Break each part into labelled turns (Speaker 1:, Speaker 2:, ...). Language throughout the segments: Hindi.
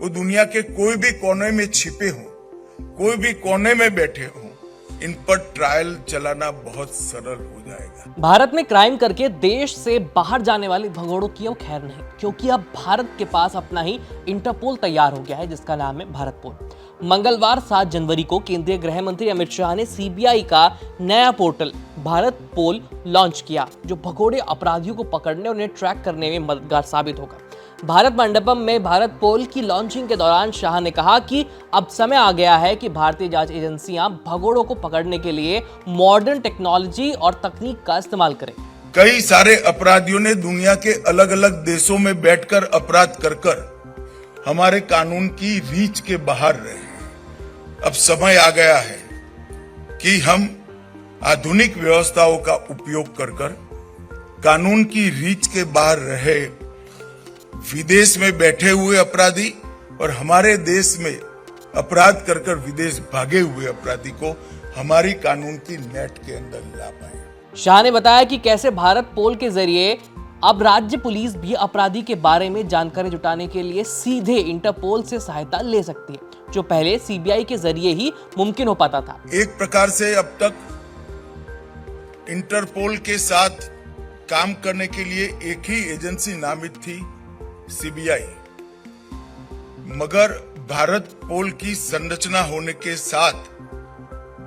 Speaker 1: वो दुनिया के कोई भी कोने में छिपे हों, कोई भी कोने में बैठे हों, इन पर ट्रायल चलाना बहुत सरल हो जाएगा।
Speaker 2: भारत में क्राइम करके देश से बाहर जाने वाले भगोड़ों की अब खैर नहीं, क्योंकि अब भारत के पास अपना ही इंटरपोल तैयार हो गया है, जिसका नाम है भारत पोल। मंगलवार 7 जनवरी को केंद्रीय गृह मंत्री अमित शाह ने सीबीआई का नया पोर्टल भारत पोल लॉन्च किया, जो भगोड़े अपराधियों को पकड़ने और उन्हें ट्रैक करने में मददगार साबित होगा। भारत मंडपम में भारत पोल की लॉन्चिंग के दौरान शाह ने कहा कि अब समय आ गया है कि भारतीय जांच एजेंसियां भगोड़ों को पकड़ने के लिए मॉडर्न टेक्नोलॉजी और तकनीक का इस्तेमाल करें।
Speaker 1: कई सारे अपराधियों ने दुनिया के अलग अलग देशों में बैठकर अपराध कर हमारे कानून की रीच के बाहर रहे। अब समय आ गया है कि हम आधुनिक व्यवस्थाओं का उपयोग कर कानून की रीच के बाहर रहे विदेश में बैठे हुए अपराधी और हमारे देश में अपराध कर विदेश भागे हुए अपराधी को हमारी कानून की नेट के अंदर ला पाए।
Speaker 2: शाह ने बताया कि कैसे भारत पोल के जरिए अब राज्य पुलिस भी अपराधी के बारे में जानकारी जुटाने के लिए सीधे इंटरपोल से सहायता ले सकती है, जो पहले सीबीआई के जरिए ही मुमकिन हो पाता था।
Speaker 1: एक प्रकार से अब तक इंटरपोल के साथ काम करने के लिए एक ही एजेंसी नामित थी, सीबीआई। मगर भारत पोल की संरचना होने के साथ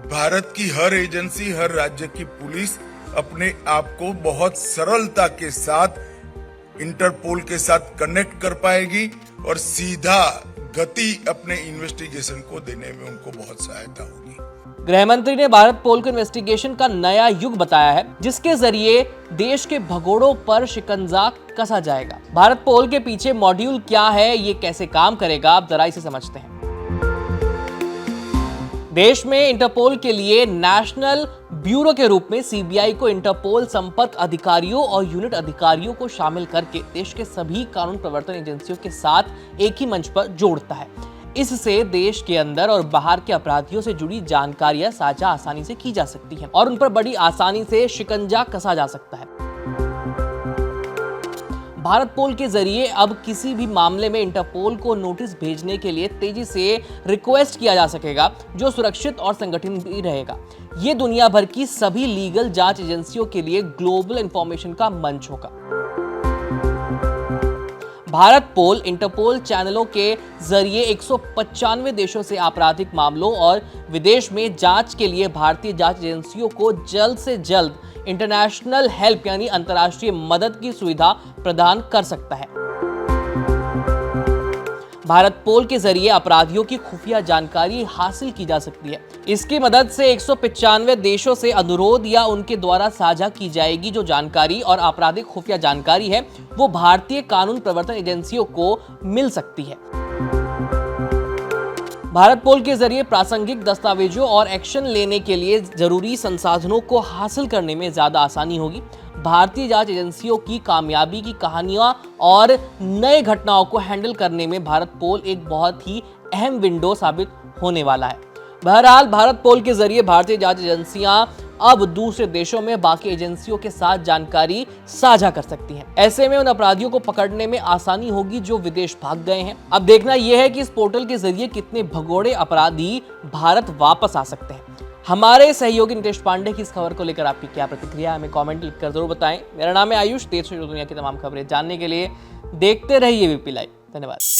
Speaker 1: भारत की हर एजेंसी, हर राज्य की पुलिस अपने आप को बहुत सरलता के साथ इंटरपोल के साथ कनेक्ट कर पाएगी और सीधा गति अपने इन्वेस्टिगेशन को देने में उनको बहुत सहायता होगी।
Speaker 2: गृह मंत्री ने भारत पोल को इन्वेस्टिगेशन का नया युग बताया है, जिसके जरिए देश के भगोड़ों पर शिकंजा कसा जाएगा। भारत पोल के पीछे मॉड्यूल क्या है, ये कैसे काम करेगा, आप जरा इसे समझते हैं। देश में इंटरपोल के लिए नेशनल ब्यूरो के रूप में सीबीआई को इंटरपोल संपर्क अधिकारियों और यूनिट अधिकारियों को शामिल करके देश के सभी कानून प्रवर्तन एजेंसियों के साथ एक ही मंच पर जोड़ता है। इससे देश के अंदर और बाहर के अपराधियों से जुड़ी जानकारियां साझा आसानी से की जा सकती हैं और उन पर बड़ी आसानी से शिकंजा कसा जा सकता है। भारत पोल के जरिए अब किसी भी मामले में इंटरपोल को नोटिस भेजने के लिए तेजी से रिक्वेस्ट किया जा सकेगा, जो सुरक्षित और संगठित भी रहेगा। ये दुनिया भर की सभी लीगल जांच एजेंसियों के लिए ग्लोबल इंफॉर्मेशन का मंच होगा। भारत पोल इंटरपोल चैनलों के जरिए 195 देशों से आपराधिक मामलों और विदेश में जांच के लिए भारतीय जांच एजेंसियों को जल्द से जल्द इंटरनेशनल हेल्प यानी अंतर्राष्ट्रीय मदद की सुविधा प्रदान कर सकता है। भारत पोल के जरिए अपराधियों की खुफिया जानकारी हासिल की जा सकती है। इसकी मदद से 195 देशों से अनुरोध या उनके द्वारा साझा की जाएगी जो जानकारी और आपराधिक खुफिया जानकारी है, वो भारतीय कानून प्रवर्तन एजेंसियों को मिल सकती है। भारत पोल के जरिए प्रासंगिक दस्तावेजों और एक्शन लेने के लिए जरूरी संसाधनों को हासिल करने में ज्यादा आसानी होगी। भारतीय जांच एजेंसियों की कामयाबी की कहानियां और नए घटनाओं को हैंडल करने में भारत पोल एक बहुत ही अहम विंडो साबित होने वाला है। बहरहाल भारत पोल के जरिए भारतीय जांच एजेंसियां अब दूसरे देशों में बाकी एजेंसियों के साथ जानकारी साझा कर सकती हैं। ऐसे में उन अपराधियों को पकड़ने में आसानी होगी जो विदेश भाग गए हैं। अब देखना यह है कि इस पोर्टल के जरिए कितने भगोड़े अपराधी भारत वापस आ सकते हैं। हमारे सहयोगी नितेश पांडे की इस खबर को लेकर आपकी क्या प्रतिक्रिया, हमें कमेंट लिखकर जरूर बताएं। मेरा नाम है आयुष। देश और दुनिया की तमाम खबरें जानने के लिए देखते रहिए वीपी लाइव। धन्यवाद।